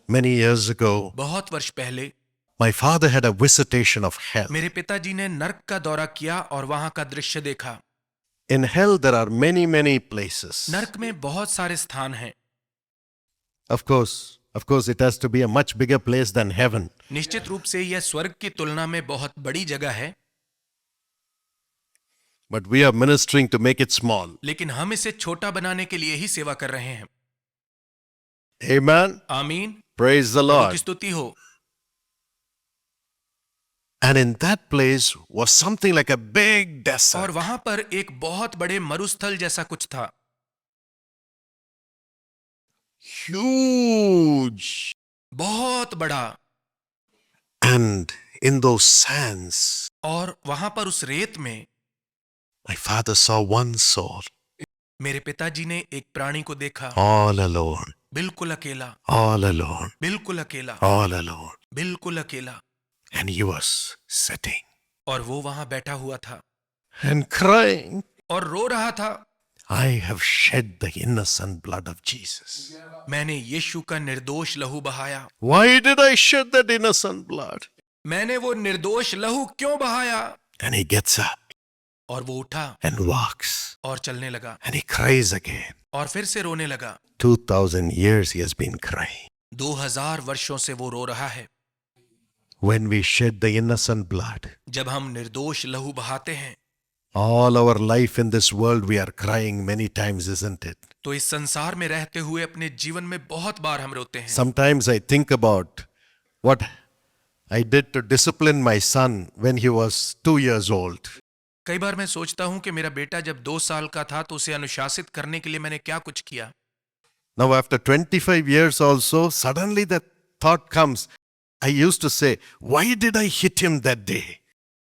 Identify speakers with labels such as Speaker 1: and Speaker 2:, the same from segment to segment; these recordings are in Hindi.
Speaker 1: Many years ago,
Speaker 2: बहुत वर्ष पहले
Speaker 1: my father had a visitation of hell.
Speaker 2: मेरे पिताजी ने नर्क का दौरा किया और वहां का दृश्य देखा।
Speaker 1: In hell, there are many places.
Speaker 2: नर्क में बहुत सारे स्थान हैं।
Speaker 1: Of course, it has to be a much bigger place than heaven.
Speaker 2: निश्चित रूप से यह स्वर्ग की तुलना में बहुत बड़ी जगह है,
Speaker 1: But we are ministering to make it small.
Speaker 2: लेकिन हम इसे छोटा बनाने के लिए ही सेवा कर रहे हैं।
Speaker 1: Amen.
Speaker 2: आमीन।
Speaker 1: Praise the
Speaker 2: Prabhu
Speaker 1: Lord.
Speaker 2: की स्तुति हो।
Speaker 1: And in that place was something like a big
Speaker 2: और
Speaker 1: desert.
Speaker 2: वहां पर एक बहुत बड़े मरुस्थल जैसा कुछ था,
Speaker 1: Huge.
Speaker 2: बहुत बड़ा।
Speaker 1: And in those sands,
Speaker 2: और वहां पर उस रेत में
Speaker 1: my father saw one soul,
Speaker 2: मेरे पिताजी ने एक प्राणी को देखा,
Speaker 1: all alone,
Speaker 2: बिल्कुल अकेला,
Speaker 1: all alone,
Speaker 2: बिल्कुल अकेला,
Speaker 1: all alone.
Speaker 2: बिल्कुल अकेला।
Speaker 1: And he was sitting
Speaker 2: और वो वहां बैठा हुआ था
Speaker 1: and crying,
Speaker 2: और रो रहा था,
Speaker 1: I have shed the innocent blood of Jesus.
Speaker 2: मैंने यीशु का निर्दोष लहू बहाया।
Speaker 1: Why did I shed that innocent blood?
Speaker 2: मैंने वो निर्दोष लहू क्यों बहाया?
Speaker 1: And he gets up
Speaker 2: और वो उठा
Speaker 1: and walks
Speaker 2: और चलने लगा
Speaker 1: and he cries again.
Speaker 2: और फिर से रोने लगा।
Speaker 1: 2000 years he has been crying.
Speaker 2: 2000 वर्षों से वो रो रहा है।
Speaker 1: When we shed the innocent blood,
Speaker 2: जब हम निर्दोष लहू बहाते हैं
Speaker 1: all our life in this world we are crying many times, isn't it?
Speaker 2: तो इस संसार में रहते हुए अपने जीवन में बहुत बार हम रोते हैं।
Speaker 1: Sometimes I think about what I did to discipline my son when he was 2 years old.
Speaker 2: कई बार मैं सोचता हूं कि मेरा बेटा जब 2 साल का था तो उसे अनुशासित करने के लिए मैंने क्या कुछ किया।
Speaker 1: Now after 25 years also, suddenly that thought comes. I used to say, why did I hit him that day?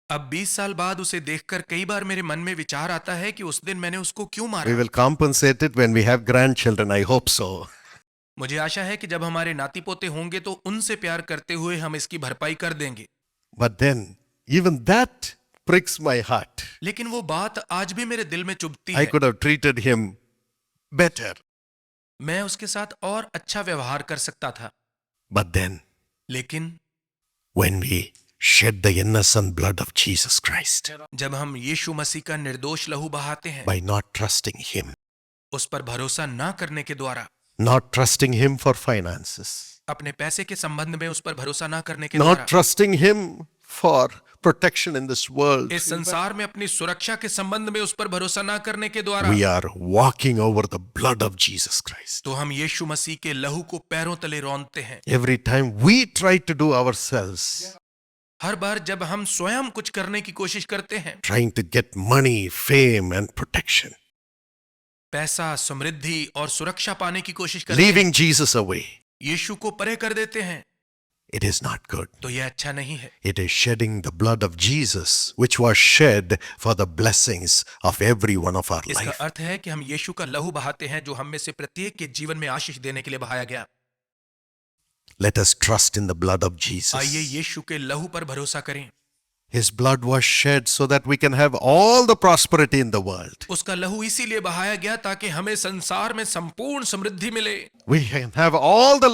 Speaker 2: अब 20 साल बाद उसे देखकर कई बार मेरे मन में विचार आता है कि उस दिन मैंने उसको क्यों
Speaker 1: We
Speaker 2: मारा।
Speaker 1: will compensate it when we have grandchildren, I hope so.
Speaker 2: मुझे आशा है कि जब हमारे नाती पोते होंगे तो उनसे प्यार करते हुए हम इसकी भरपाई कर देंगे।
Speaker 1: But then, even that pricks my heart.
Speaker 2: लेकिन वो बात आज भी मेरे दिल में चुभती
Speaker 1: I
Speaker 2: है।
Speaker 1: could have treated him better.
Speaker 2: मैं उसके साथ और अच्छा व्यवहार कर सकता था,
Speaker 1: But then,
Speaker 2: लेकिन
Speaker 1: when we shed the innocent blood of Jesus Christ
Speaker 2: जब हम यीशु मसीह का निर्दोष लहू बहाते हैं,
Speaker 1: by not trusting him,
Speaker 2: उस पर भरोसा ना करने के द्वारा,
Speaker 1: not trusting him for finances,
Speaker 2: अपने पैसे के संबंध में उस पर भरोसा ना करने के
Speaker 1: not
Speaker 2: द्वारा,
Speaker 1: trusting him for protection in this world,
Speaker 2: इस संसार में अपनी सुरक्षा के संबंध में उस पर भरोसा ना करने के द्वारा,
Speaker 1: we are walking over the blood of Jesus Christ.
Speaker 2: तो हम यीशु मसीह के लहू को पैरों तले रौंदते हैं।
Speaker 1: Every time we try to do ourselves,
Speaker 2: हर बार जब हम स्वयं कुछ करने की कोशिश करते हैं,
Speaker 1: trying to get money, fame, and protection,
Speaker 2: पैसा, समृद्धि और सुरक्षा पाने की कोशिश करते हैं,
Speaker 1: leaving Jesus away,
Speaker 2: यीशु को परे कर देते हैं,
Speaker 1: it is not good.
Speaker 2: तो यह अच्छा नहीं है।
Speaker 1: It is shedding the blood of Jesus, which was shed for the blessings of every one of our
Speaker 2: इसका
Speaker 1: life.
Speaker 2: अर्थ है कि हम यीशु का लहू बहाते हैं जो हम में से प्रत्येक के जीवन में आशीष देने के लिए बहाया गया।
Speaker 1: Let us trust in the blood of
Speaker 2: आइए
Speaker 1: Jesus.
Speaker 2: यीशु के लहू पर भरोसा करें।
Speaker 1: His blood was shed so that we can have all the prosperity in the world.
Speaker 2: उसका लहू इसीलिए बहाया गया ताकि हमें संसार में संपूर्ण समृद्धि मिले।
Speaker 1: We can have all the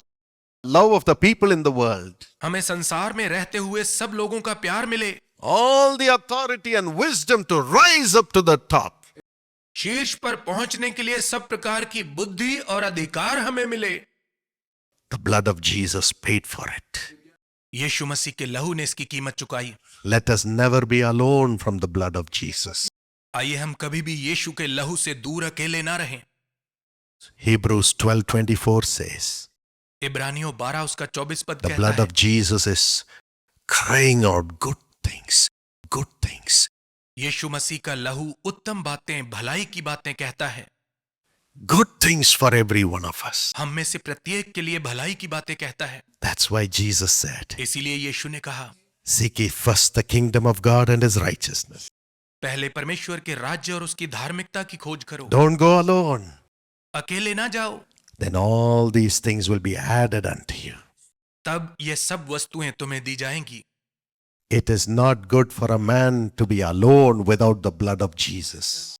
Speaker 1: love of the people in the world,
Speaker 2: हमें संसार में रहते हुए सब लोगों का प्यार मिले,
Speaker 1: all the authority and wisdom to rise up to the top.
Speaker 2: शीर्ष पर पहुंचने के लिए सब प्रकार की बुद्धि और अधिकार हमें मिले।
Speaker 1: The blood of Jesus paid for it.
Speaker 2: यीशु मसीह के लहू ने इसकी कीमत चुकाई।
Speaker 1: Let us never be alone from the blood of Jesus.
Speaker 2: आइए हम कभी भी यीशु के लहू से दूर अकेले ना रहें।
Speaker 1: Hebrews 12:24 says,
Speaker 2: इब्रानियों 12 उसका 24 पद
Speaker 1: the
Speaker 2: कहता
Speaker 1: blood
Speaker 2: है,
Speaker 1: of Jesus is crying out good things, good things.
Speaker 2: यीशु मसीह का लहू उत्तम बातें, भलाई की बातें कहता है।
Speaker 1: Good things for every one of us.
Speaker 2: हम में से प्रत्येक के लिए भलाई की बातें कहता है।
Speaker 1: That's why Jesus said,
Speaker 2: इसीलिए यीशु ने कहा,
Speaker 1: seek ye first the kingdom of God and his righteousness.
Speaker 2: पहले परमेश्वर के राज्य और उसकी धार्मिकता की खोज करो।
Speaker 1: Don't go alone.
Speaker 2: अकेले ना जाओ,
Speaker 1: Then all these things will be added unto you.
Speaker 2: तब ये सब वस्तुएं तुम्हें दी जाएंगी।
Speaker 1: It is not good for a man to be alone without the blood of Jesus.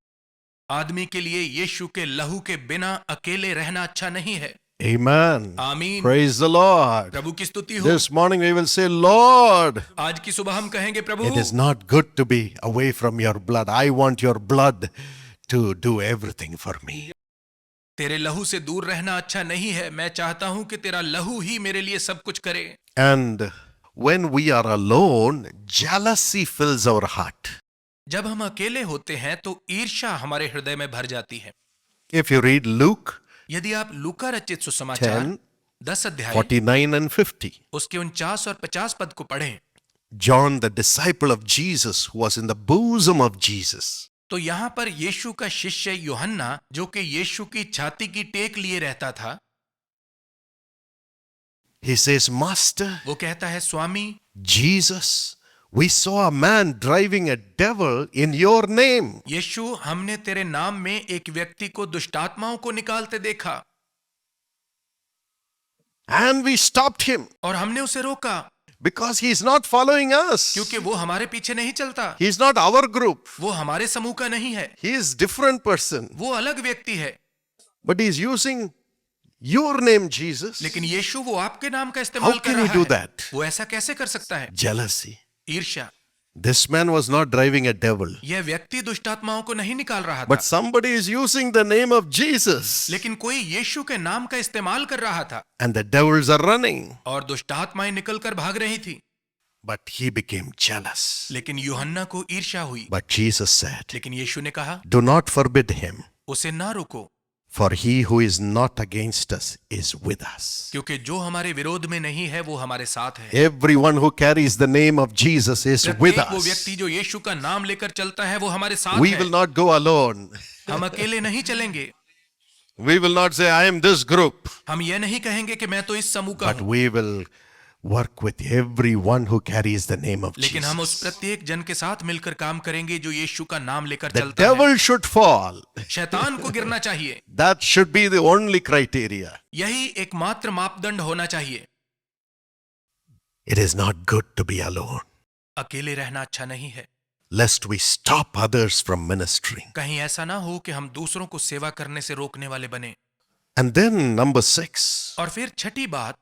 Speaker 2: आदमी के लिए यीशु के लहू के बिना अकेले रहना अच्छा नहीं है।
Speaker 1: Amen.
Speaker 2: आमीन।
Speaker 1: Praise the Lord.
Speaker 2: प्रभु की स्तुति हो।
Speaker 1: This morning we will say, Lord,
Speaker 2: आज की सुबह हम कहेंगे प्रभु
Speaker 1: it is not good to be away from your blood. I want your blood to do everything for me.
Speaker 2: तेरे लहू से दूर रहना अच्छा नहीं है। मैं चाहता हूं कि तेरा लहू ही मेरे लिए सब कुछ करे।
Speaker 1: And when we are alone, jealousy fills our heart.
Speaker 2: जब हम अकेले होते हैं तो ईर्ष्या हमारे हृदय में भर जाती है।
Speaker 1: If you read Luke
Speaker 2: यदि आप लूका रचित सुसमाचार
Speaker 1: 10,
Speaker 2: 10 अध्याय
Speaker 1: 49 and 50,
Speaker 2: उसके 49 और 50 पद को पढ़ें
Speaker 1: John, the disciple of Jesus, who was in the bosom of Jesus,
Speaker 2: तो यहाँ पर यीशु का शिष्य यूहन्ना जो कि यीशु की छाती की टेक लिए रहता था,
Speaker 1: he says, Master,
Speaker 2: वो कहता है स्वामी
Speaker 1: Jesus, we saw a man driving a devil in your name.
Speaker 2: यीशु, हमने तेरे नाम में एक व्यक्ति को दुष्टात्माओं को निकालते देखा
Speaker 1: And we stopped him
Speaker 2: और हमने उसे रोका
Speaker 1: because he is not following us.
Speaker 2: क्योंकि वो हमारे पीछे नहीं चलता,
Speaker 1: He is not our group.
Speaker 2: वो हमारे समूह का नहीं है,
Speaker 1: He is different person.
Speaker 2: वो अलग व्यक्ति है।
Speaker 1: But he is using your name, Jesus.
Speaker 2: लेकिन यीशु वो आपके नाम का इस्तेमाल
Speaker 1: How
Speaker 2: कर
Speaker 1: can he
Speaker 2: रहा
Speaker 1: do
Speaker 2: है।
Speaker 1: that?
Speaker 2: वो ऐसा कैसे कर सकता है?
Speaker 1: Jealousy.
Speaker 2: ईर्ष्या।
Speaker 1: This man was not driving a devil.
Speaker 2: यह व्यक्ति दुष्टात्माओं को नहीं निकाल रहा था,
Speaker 1: But somebody is using the name of Jesus.
Speaker 2: लेकिन कोई यीशु के नाम का इस्तेमाल कर रहा था
Speaker 1: And the devils are running.
Speaker 2: और दुष्टात्माएं निकलकर भाग रही थी।
Speaker 1: But he became jealous.
Speaker 2: लेकिन यूहन्ना को ईर्ष्या हुई।
Speaker 1: But Jesus said,
Speaker 2: लेकिन यीशु ने कहा,
Speaker 1: do not forbid him,
Speaker 2: उसे ना रोको,
Speaker 1: for he who is not against us is with us.
Speaker 2: क्योंकि जो हमारे विरोध में नहीं है वो हमारे साथ है।
Speaker 1: Everyone who carries the name of Jesus is with
Speaker 2: प्रत्येक वो
Speaker 1: us.
Speaker 2: व्यक्ति जो यीशु का नाम लेकर चलता है वो हमारे साथ
Speaker 1: We
Speaker 2: है।
Speaker 1: will not go alone.
Speaker 2: हम अकेले नहीं चलेंगे।
Speaker 1: We will not say, I am this group.
Speaker 2: हम ये नहीं कहेंगे कि मैं तो इस समूह का
Speaker 1: But
Speaker 2: हूं,
Speaker 1: we will work with everyone who carries the name of
Speaker 2: लेकिन हम उस
Speaker 1: Jesus.
Speaker 2: प्रत्येक जन के साथ मिलकर काम करेंगे जो यीशु का नाम लेकर
Speaker 1: The
Speaker 2: चलता है।
Speaker 1: devil should fall.
Speaker 2: शैतान को गिरना चाहिए।
Speaker 1: That should be the only criteria.
Speaker 2: यही एकमात्र मापदंड होना चाहिए।
Speaker 1: It is not good to be alone,
Speaker 2: अकेले रहना अच्छा नहीं है।
Speaker 1: lest we stop others from ministering.
Speaker 2: कहीं ऐसा ना हो कि हम दूसरों को सेवा करने से रोकने वाले बने।
Speaker 1: And then, number 6,
Speaker 2: और फिर छठी बात,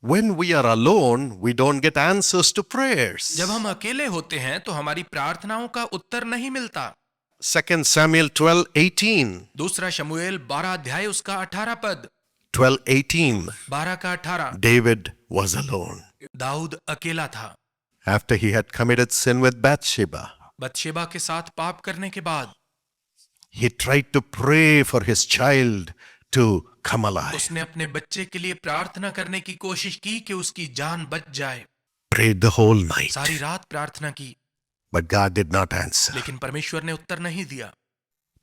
Speaker 1: when we are alone, we don't get answers to prayers.
Speaker 2: जब हम अकेले होते हैं तो हमारी प्रार्थनाओं का उत्तर नहीं मिलता।
Speaker 1: 2 Samuel 12:18.
Speaker 2: दूसरा शमूएल 12 अध्याय उसका 18 पद,
Speaker 1: 12:18.
Speaker 2: 12 का 18।
Speaker 1: David was alone
Speaker 2: दाऊद अकेला था।
Speaker 1: after he had committed sin with Bathsheba.
Speaker 2: बतशेबा के साथ पाप करने के बाद
Speaker 1: He tried to pray for his child to come alive.
Speaker 2: उसने अपने बच्चे के लिए प्रार्थना करने की कोशिश की कि उसकी जान बच जाए।
Speaker 1: Prayed the whole night.
Speaker 2: सारी रात प्रार्थना की,
Speaker 1: But God did not answer.
Speaker 2: लेकिन परमेश्वर ने उत्तर नहीं दिया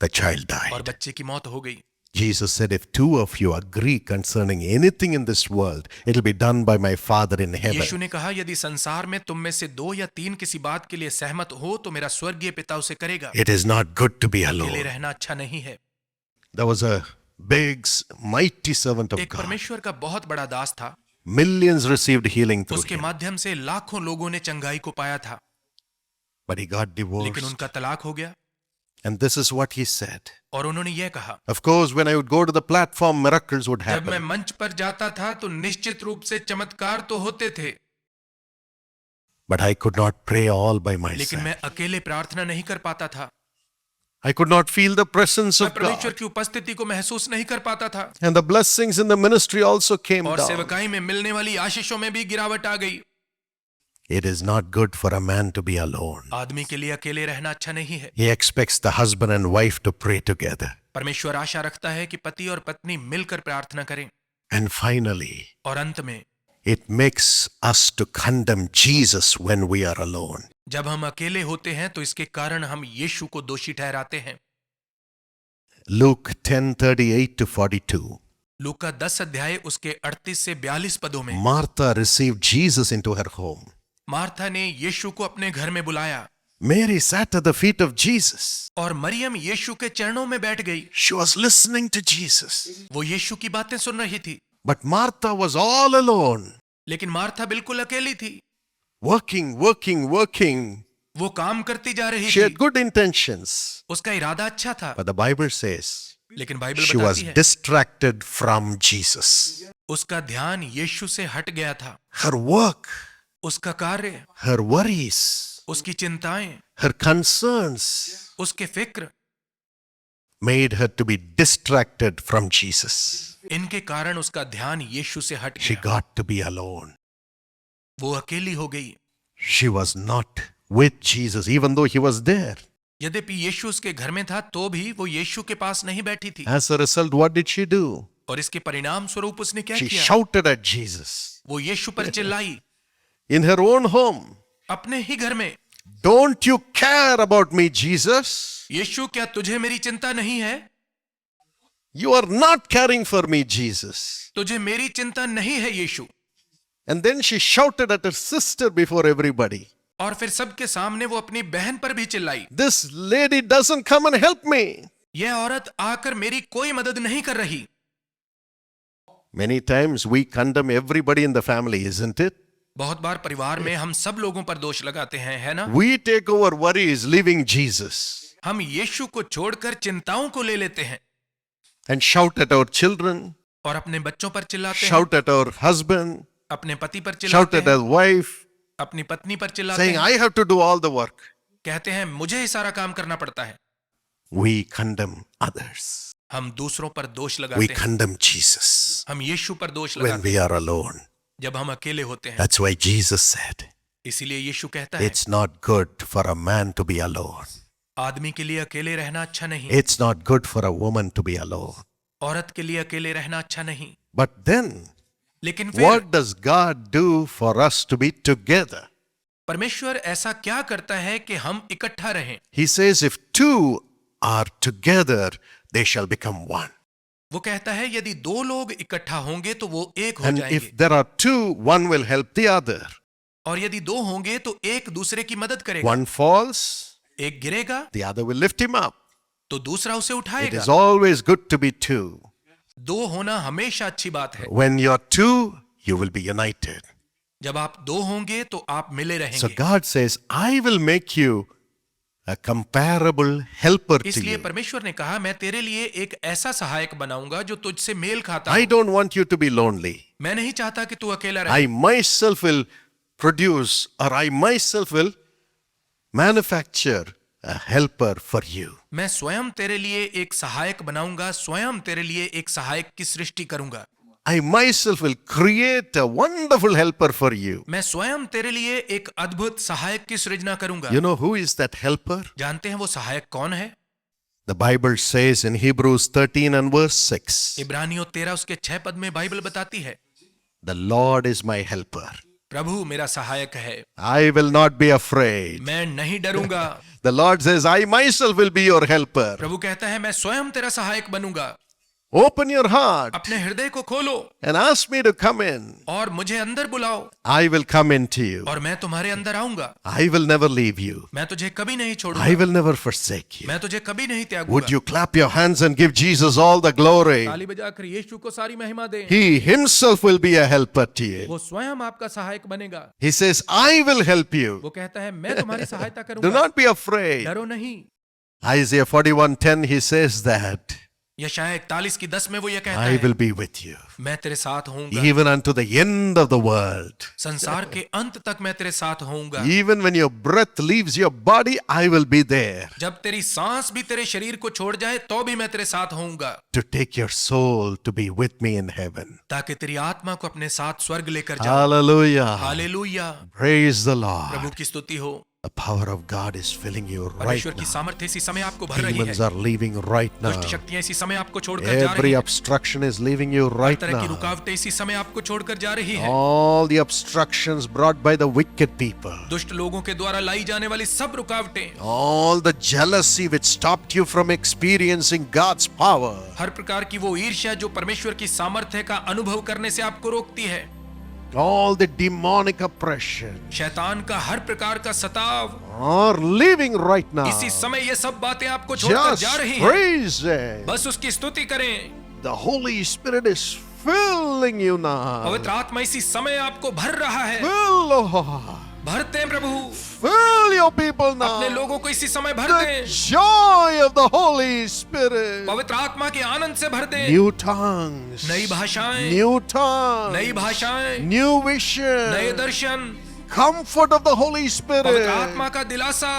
Speaker 1: The child
Speaker 2: और
Speaker 1: died.
Speaker 2: बच्चे की मौत हो गई।
Speaker 1: Jesus said, if two of you agree concerning anything in this world, it'll be done by my Father in
Speaker 2: Yeshu
Speaker 1: heaven.
Speaker 2: ने कहा, यदि संसार में तुम में से 2 या 3 किसी बात के लिए सहमत हो तो मेरा स्वर्गीय पिता उसे करेगा।
Speaker 1: It is not good to be
Speaker 2: अकेले
Speaker 1: alone.
Speaker 2: रहना अच्छा नहीं है।
Speaker 1: There was a big, mighty servant of
Speaker 2: एक
Speaker 1: God.
Speaker 2: परमेश्वर का बहुत बड़ा दास था,
Speaker 1: Millions received healing through
Speaker 2: उसके
Speaker 1: him.
Speaker 2: माध्यम से लाखों लोगों ने चंगाई को पाया था,
Speaker 1: But he got
Speaker 2: लेकिन
Speaker 1: divorced.
Speaker 2: उनका तलाक हो गया।
Speaker 1: And this is what he said.
Speaker 2: और उन्होंने यह कहा,
Speaker 1: Of course, when I would go to the platform, miracles would
Speaker 2: जब मैं
Speaker 1: happen.
Speaker 2: मंच पर जाता था तो निश्चित रूप से चमत्कार तो होते थे,
Speaker 1: But I could not pray all by
Speaker 2: लेकिन
Speaker 1: myself.
Speaker 2: मैं अकेले प्रार्थना नहीं कर पाता था।
Speaker 1: I could not feel the presence
Speaker 2: मैं
Speaker 1: of
Speaker 2: परमेश्वर
Speaker 1: God.
Speaker 2: की उपस्थिति को महसूस नहीं कर पाता था
Speaker 1: And the blessings in the ministry also came
Speaker 2: और
Speaker 1: down.
Speaker 2: सेवकाई में मिलने वाली आशीषों में भी गिरावट आ गई।
Speaker 1: It is not good for a man to be alone.
Speaker 2: आदमी के लिए अकेले रहना अच्छा नहीं है।
Speaker 1: He expects the husband and wife to pray together.
Speaker 2: परमेश्वर आशा रखता है कि पति और पत्नी मिलकर प्रार्थना करें।
Speaker 1: And finally,
Speaker 2: और अंत में
Speaker 1: it makes us to condemn Jesus when we are alone.
Speaker 2: जब हम अकेले होते हैं तो इसके कारण हम यीशु को दोषी ठहराते हैं।
Speaker 1: Luke 10:38 to 42.
Speaker 2: लूका 10 अध्याय उसके 38 से 42 पदों में
Speaker 1: Martha received Jesus into her home.
Speaker 2: Martha ने यीशु को अपने घर में बुलाया
Speaker 1: Mary sat at the feet of Jesus.
Speaker 2: और मरियम यीशु के चरणों में बैठ गई।
Speaker 1: She was listening to Jesus.
Speaker 2: वो यीशु की बातें सुन रही थी,
Speaker 1: But Martha was all alone,
Speaker 2: लेकिन मार्था बिल्कुल अकेली थी।
Speaker 1: working.
Speaker 2: वो काम करती जा रही
Speaker 1: She had
Speaker 2: थी,
Speaker 1: good intentions.
Speaker 2: उसका इरादा अच्छा था,
Speaker 1: But the Bible says
Speaker 2: लेकिन बाइबल
Speaker 1: She was
Speaker 2: बताती है
Speaker 1: distracted from Jesus.
Speaker 2: उसका ध्यान यीशु से हट गया था।
Speaker 1: Her work,
Speaker 2: उसका कार्य,
Speaker 1: her worries,
Speaker 2: उसकी चिंताएं,
Speaker 1: her concerns
Speaker 2: उसके फिक्र,
Speaker 1: made her to be distracted from Jesus.
Speaker 2: इनके कारण उसका ध्यान यीशु से हट
Speaker 1: She
Speaker 2: गया।
Speaker 1: got to be alone.
Speaker 2: वो अकेली हो गई।
Speaker 1: She was not with Jesus, even though he was there.
Speaker 2: यद्यपि यीशु उसके घर में था तो भी वो यीशु के पास नहीं बैठी थी।
Speaker 1: As a result, what did she do?
Speaker 2: और इसके परिणाम स्वरूप उसने क्या
Speaker 1: She
Speaker 2: किया?
Speaker 1: shouted at Jesus
Speaker 2: वो यीशु पर चिल्लाई
Speaker 1: in her own home.
Speaker 2: अपने ही घर में,
Speaker 1: Don't you care about me, Jesus?
Speaker 2: यीशु क्या तुझे मेरी चिंता नहीं है?
Speaker 1: You are not caring for me, Jesus.
Speaker 2: तुझे मेरी चिंता नहीं है यीशु।
Speaker 1: And then she shouted at her sister before everybody.
Speaker 2: और फिर सबके सामने वो अपनी बहन पर भी चिल्लाई,
Speaker 1: This lady doesn't come and help me.
Speaker 2: यह औरत आकर मेरी कोई मदद नहीं कर रही।
Speaker 1: Many times we condemn everybody in the family, isn't it?
Speaker 2: बहुत बार परिवार में हम सब लोगों पर दोष लगाते हैं, है ना?
Speaker 1: We take over worries, leaving Jesus,
Speaker 2: हम यीशु को छोड़कर चिंताओं को ले लेते हैं
Speaker 1: and shout at our children,
Speaker 2: और अपने बच्चों पर चिल्लाते हैं,
Speaker 1: shout at our husband,
Speaker 2: अपने पति पर
Speaker 1: shout
Speaker 2: चिल्लाते
Speaker 1: at
Speaker 2: हैं,
Speaker 1: our wife,
Speaker 2: अपनी पत्नी पर चिल्लाते
Speaker 1: saying,
Speaker 2: हैं,
Speaker 1: I have to do all the work.
Speaker 2: कहते हैं मुझे ही सारा काम करना पड़ता है।
Speaker 1: We condemn others.
Speaker 2: हम दूसरों पर दोष
Speaker 1: We
Speaker 2: लगाते हैं,
Speaker 1: condemn Jesus
Speaker 2: हम यीशु पर दोष
Speaker 1: when
Speaker 2: लगाते
Speaker 1: we are alone.
Speaker 2: हैं जब हम अकेले होते हैं।
Speaker 1: That's why Jesus said,
Speaker 2: इसीलिए यीशु कहता है
Speaker 1: it's not good for a man to be alone.
Speaker 2: आदमी के लिए अकेले रहना अच्छा नहीं,
Speaker 1: It's not good for a woman to be alone.
Speaker 2: औरत के लिए अकेले रहना अच्छा नहीं।
Speaker 1: But then,
Speaker 2: लेकिन फिर
Speaker 1: what does God do for us to be together?
Speaker 2: परमेश्वर ऐसा क्या करता है कि हम इकट्ठा रहें?
Speaker 1: He says, if two are together, they shall become one.
Speaker 2: वो कहता है यदि दो लोग इकट्ठा होंगे तो वो एक हो
Speaker 1: And
Speaker 2: जाएंगे,
Speaker 1: if there are two, one will help the other.
Speaker 2: और यदि दो होंगे तो एक दूसरे की मदद करेगा।
Speaker 1: One falls,
Speaker 2: एक गिरेगा
Speaker 1: the other will lift him up.
Speaker 2: तो दूसरा उसे
Speaker 1: It
Speaker 2: उठाएगा।
Speaker 1: is always good to be two.
Speaker 2: दो होना हमेशा अच्छी बात है।
Speaker 1: When you're two, you will be united.
Speaker 2: जब आप दो होंगे तो आप मिले
Speaker 1: So
Speaker 2: रहेंगे।
Speaker 1: God says, I will make you a comparable helper to
Speaker 2: इसलिए
Speaker 1: you.
Speaker 2: परमेश्वर ने कहा मैं तेरे लिए एक ऐसा सहायक बनाऊंगा जो तुझसे मेल खाता
Speaker 1: I
Speaker 2: हो।
Speaker 1: don't want you to be lonely.
Speaker 2: मैं नहीं चाहता कि तू अकेला रहे।
Speaker 1: I myself will produce, or I myself will manufacture a helper for you.
Speaker 2: मैं स्वयं तेरे लिए एक सहायक बनाऊंगा, स्वयं तेरे लिए एक सहायक की सृष्टि करूंगा।
Speaker 1: I myself will create a wonderful helper for you.
Speaker 2: मैं स्वयं तेरे लिए एक अद्भुत सहायक की सृजना करूंगा।
Speaker 1: You know who is that helper?
Speaker 2: जानते हैं वो सहायक कौन है?
Speaker 1: The Bible says in Hebrews 13 and verse 6,
Speaker 2: इब्रानियों 13 उसके 6 पद में बाइबल बताती है,
Speaker 1: the Lord is my helper.
Speaker 2: प्रभु मेरा सहायक है,
Speaker 1: I will not be afraid.
Speaker 2: मैं नहीं डरूंगा।
Speaker 1: The Lord says, I myself will be your helper.
Speaker 2: प्रभु कहता है मैं स्वयं तेरा सहायक बनूंगा।
Speaker 1: Open your heart
Speaker 2: अपने हृदय को खोलो
Speaker 1: and ask me to come in.
Speaker 2: और मुझे अंदर बुलाओ
Speaker 1: I will come into you.
Speaker 2: और मैं तुम्हारे अंदर आऊंगा।
Speaker 1: I will never leave you.
Speaker 2: मैं तुझे कभी नहीं
Speaker 1: I
Speaker 2: छोड़ूंगा,
Speaker 1: will never forsake you.
Speaker 2: मैं तुझे कभी नहीं
Speaker 1: Would
Speaker 2: त्यागूंगा।
Speaker 1: you clap your hands and give Jesus all the glory?
Speaker 2: ताली बजाकर यीशु को सारी महिमा दें।
Speaker 1: He himself will be a helper to you.
Speaker 2: वो स्वयं आपका सहायक बनेगा।
Speaker 1: He says, I will help you.
Speaker 2: वो कहता है मैं तुम्हारी सहायता
Speaker 1: Do
Speaker 2: करूंगा,
Speaker 1: not be afraid.
Speaker 2: डरो नहीं।
Speaker 1: Isaiah 41:10, he says that
Speaker 2: यशायाह 41 की 10 में वो ये कहता
Speaker 1: I
Speaker 2: है
Speaker 1: will be with you
Speaker 2: मैं तेरे साथ होऊंगा,
Speaker 1: even unto the end of the world.
Speaker 2: संसार के अंत तक मैं तेरे साथ होऊंगा।
Speaker 1: Even when your breath leaves your body, I will be there
Speaker 2: जब तेरी सांस भी तेरे शरीर को छोड़ जाए तो भी मैं तेरे साथ होऊंगा,
Speaker 1: to take your soul to be with me in heaven.
Speaker 2: ताकि तेरी आत्मा को अपने साथ स्वर्ग लेकर जाऊं।
Speaker 1: Hallelujah.
Speaker 2: Hallelujah,
Speaker 1: Praise the
Speaker 2: Prabhu
Speaker 1: Lord.
Speaker 2: की स्तुति हो।
Speaker 1: The power of God is filling you right
Speaker 2: परमेश्वर की
Speaker 1: now.
Speaker 2: सामर्थ्य इसी समय आपको भर रही है।
Speaker 1: Demons are leaving right now.
Speaker 2: दुष्ट शक्तियां इसी समय आपको छोड़कर जा रही
Speaker 1: Every
Speaker 2: हैं।
Speaker 1: obstruction is leaving you
Speaker 2: her
Speaker 1: right
Speaker 2: तरह की
Speaker 1: now.
Speaker 2: रुकावटें इसी समय आपको छोड़कर जा रही हैं।
Speaker 1: All the obstructions brought by the wicked people.
Speaker 2: दुष्ट लोगों के द्वारा लाई जाने वाली सब रुकावटें,
Speaker 1: All the jealousy which stopped you from experiencing God's power.
Speaker 2: हर प्रकार की वो ईर्ष्या जो परमेश्वर की सामर्थ्य का अनुभव करने से आपको रोकती है,
Speaker 1: All the demonic oppression
Speaker 2: शैतान का हर प्रकार का सताव,
Speaker 1: are leaving right now.
Speaker 2: इसी समय ये सब बातें आपको छोड़कर
Speaker 1: Just
Speaker 2: जा रही हैं।
Speaker 1: praise Him.
Speaker 2: बस उसकी स्तुति करें।
Speaker 1: The Holy Spirit is filling you now.
Speaker 2: पवित्र आत्मा इसी समय आपको भर रहा है।
Speaker 1: Fill, Lord.
Speaker 2: भरते हैं प्रभु,
Speaker 1: Fill your people
Speaker 2: अपने
Speaker 1: now.
Speaker 2: लोगों को इसी समय भर
Speaker 1: The
Speaker 2: दें,
Speaker 1: joy of the Holy Spirit.
Speaker 2: पवित्र आत्मा के आनंद से भर दें,
Speaker 1: New tongues.
Speaker 2: नई भाषाएं,
Speaker 1: New tongues.
Speaker 2: नई भाषाएं,
Speaker 1: New
Speaker 2: नए
Speaker 1: vision.
Speaker 2: Darshan,
Speaker 1: Comfort of the Holy
Speaker 2: पवित्र
Speaker 1: Spirit.
Speaker 2: आत्मा का दिलासा,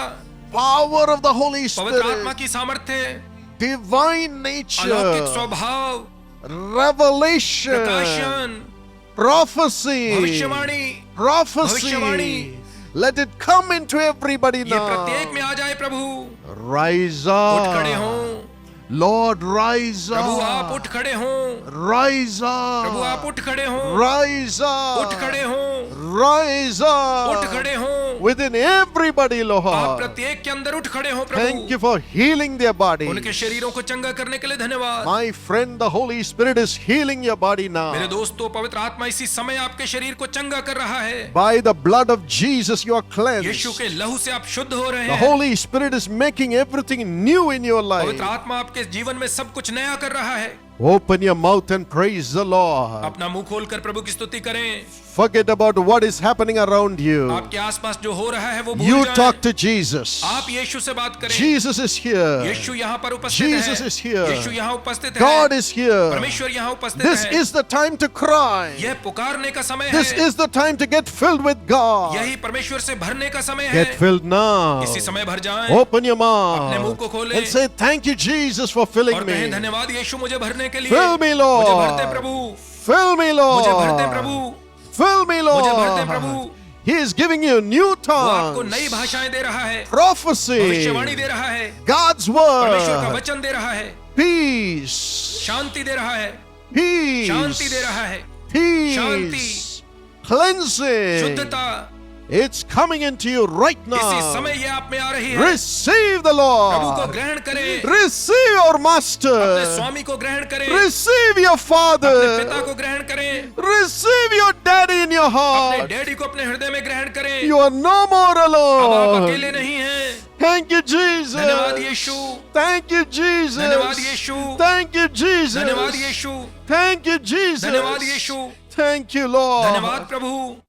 Speaker 1: Power of the Holy
Speaker 2: पवित्र आत्मा
Speaker 1: Spirit.
Speaker 2: की सामर्थ्य,
Speaker 1: Divine
Speaker 2: अलौकिक
Speaker 1: nature.
Speaker 2: स्वभाव,
Speaker 1: Revelation.
Speaker 2: प्रकाशन,
Speaker 1: Prophecy.
Speaker 2: भविष्यवाणी,
Speaker 1: Prophecy.
Speaker 2: भविष्यवाणी।
Speaker 1: Let it come into everybody
Speaker 2: ये प्रत्येक में
Speaker 1: now.
Speaker 2: आ जाए प्रभु,
Speaker 1: Rise
Speaker 2: उठ खड़े
Speaker 1: up.
Speaker 2: हों,
Speaker 1: Lord, rise
Speaker 2: प्रभु आप
Speaker 1: up.
Speaker 2: उठ खड़े हों,
Speaker 1: Rise
Speaker 2: प्रभु आप
Speaker 1: up.
Speaker 2: उठ खड़े हों,
Speaker 1: Rise
Speaker 2: उठ खड़े
Speaker 1: up.
Speaker 2: हों,
Speaker 1: Rise
Speaker 2: उठ
Speaker 1: up.
Speaker 2: खड़े हों,
Speaker 1: Within everybody,
Speaker 2: आप
Speaker 1: Lord.
Speaker 2: प्रत्येक के अंदर उठ खड़े हों
Speaker 1: Thank you
Speaker 2: Prabhu,
Speaker 1: for healing their body.
Speaker 2: उनके शरीरों को चंगा करने के लिए धन्यवाद।
Speaker 1: My friend, the Holy Spirit is healing your body
Speaker 2: मेरे
Speaker 1: now.
Speaker 2: दोस्तों, पवित्र आत्मा इसी समय आपके शरीर को चंगा कर रहा है,
Speaker 1: By the blood of Jesus, you are cleansed.
Speaker 2: यीशु के लहू से आप शुद्ध हो रहे
Speaker 1: The
Speaker 2: हैं,
Speaker 1: Holy Spirit is making everything new in your life.
Speaker 2: पवित्र आत्मा आपके जीवन में सब कुछ नया कर रहा है।
Speaker 1: Open your mouth and praise the Lord.
Speaker 2: अपना मुंह खोलकर प्रभु की स्तुति करें,
Speaker 1: Forget about what is happening around you.
Speaker 2: आपके आसपास जो हो रहा है वो भूल
Speaker 1: You
Speaker 2: जाएं।
Speaker 1: talk to Jesus.
Speaker 2: आप यीशु से बात करें,
Speaker 1: Jesus is here.
Speaker 2: यीशु यहाँ पर उपस्थित
Speaker 1: Jesus
Speaker 2: है,
Speaker 1: is here.
Speaker 2: यीशु यहाँ उपस्थित
Speaker 1: God
Speaker 2: है,
Speaker 1: is here.
Speaker 2: परमेश्वर यहाँ उपस्थित
Speaker 1: This
Speaker 2: है।
Speaker 1: is the time to cry.
Speaker 2: यह पुकारने का समय
Speaker 1: This
Speaker 2: है,
Speaker 1: is the time to get filled with God.
Speaker 2: यही परमेश्वर से भरने का समय है।
Speaker 1: Get filled now.
Speaker 2: इसी समय भर जाएं
Speaker 1: Open your
Speaker 2: अपने मुंह
Speaker 1: mouth
Speaker 2: को खोलें
Speaker 1: and say, Thank you, Jesus, for
Speaker 2: और
Speaker 1: filling
Speaker 2: कहें
Speaker 1: me.
Speaker 2: धन्यवाद यीशु मुझे भरने के लिए।
Speaker 1: Fill me,
Speaker 2: मुझे भरते
Speaker 1: Lord.
Speaker 2: प्रभु,
Speaker 1: Fill me,
Speaker 2: मुझे भरते
Speaker 1: Lord.
Speaker 2: प्रभु,
Speaker 1: Fill me,
Speaker 2: मुझे भरते
Speaker 1: Lord.
Speaker 2: Prabhu.
Speaker 1: He is giving you new
Speaker 2: वो आपको
Speaker 1: tongues,
Speaker 2: नई भाषाएं दे रहा है,
Speaker 1: prophecy,
Speaker 2: भविष्यवाणी दे रहा है,
Speaker 1: God's
Speaker 2: परमेश्वर का
Speaker 1: word,
Speaker 2: वचन दे रहा है,
Speaker 1: peace,
Speaker 2: शांति दे रहा है,
Speaker 1: peace,
Speaker 2: शांति दे रहा है,
Speaker 1: peace,
Speaker 2: शांति,
Speaker 1: cleansing.
Speaker 2: शुद्धता
Speaker 1: It's coming into you right
Speaker 2: इसी
Speaker 1: now.
Speaker 2: समय ये आप में आ रही है।
Speaker 1: Receive the
Speaker 2: प्रभु को
Speaker 1: Lord.
Speaker 2: ग्रहण करें,
Speaker 1: Receive your
Speaker 2: अपने
Speaker 1: master.
Speaker 2: स्वामी को ग्रहण करें,
Speaker 1: Receive your
Speaker 2: अपने पिता
Speaker 1: father.
Speaker 2: को ग्रहण करें,
Speaker 1: Receive your daddy in your
Speaker 2: अपने
Speaker 1: heart.
Speaker 2: डैडी को अपने हृदय में ग्रहण करें।
Speaker 1: You are no more
Speaker 2: अब आप
Speaker 1: alone.
Speaker 2: अकेले नहीं हैं।
Speaker 1: Thank you, Jesus.
Speaker 2: धन्यवाद यीशु,
Speaker 1: Thank you, Jesus.
Speaker 2: धन्यवाद यीशु,
Speaker 1: Thank you, Jesus.
Speaker 2: धन्यवाद यीशु,
Speaker 1: Thank you,
Speaker 2: धन्यवाद
Speaker 1: Jesus.
Speaker 2: Yeshu,
Speaker 1: Thank you, Lord.
Speaker 2: धन्यवाद प्रभु।